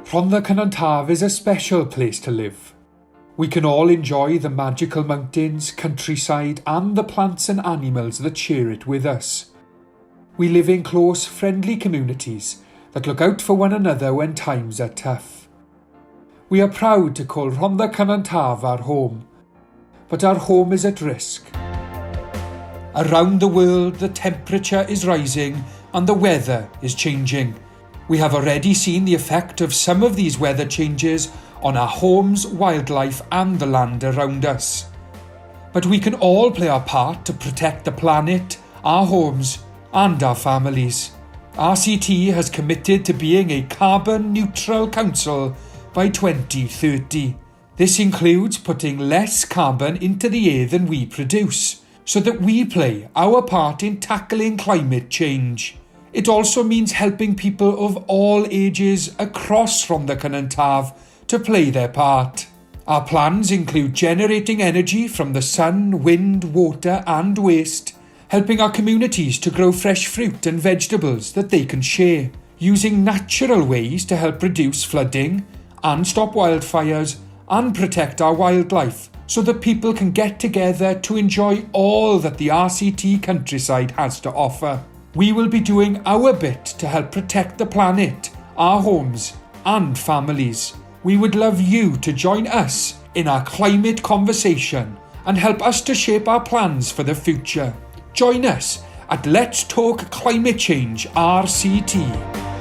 Rhondda Cynon Taf is a special place to live. We can all enjoy the magical mountains, countryside and the plants and animals that share it with us. We live in close, friendly communities that look out for one another when times are tough. We are proud to call Rhondda Cynon Taf our home, but our home is at risk. Around the world, the temperature is rising and the weather is changing. We have already seen the effect of some of these weather changes on our homes, wildlife and the land around us. But we can all play our part to protect the planet, our homes and our families. RCT has committed to being a carbon neutral council by 2030. This includes putting less carbon into the air than we produce, so that we play our part in tackling climate change. It also means helping people of all ages across Rhondda Cynon Taf to play their part. Our plans include generating energy from the sun, wind, water and waste, helping our communities to grow fresh fruit and vegetables that they can share, using natural ways to help reduce flooding and stop wildfires and protect our wildlife so that people can get together to enjoy all that the RCT countryside has to offer. We will be doing our bit to help protect the planet, our homes and families. We would love you to join us in our climate conversation and help us to shape our plans for the future. Join us at Let's Talk Climate Change RCT.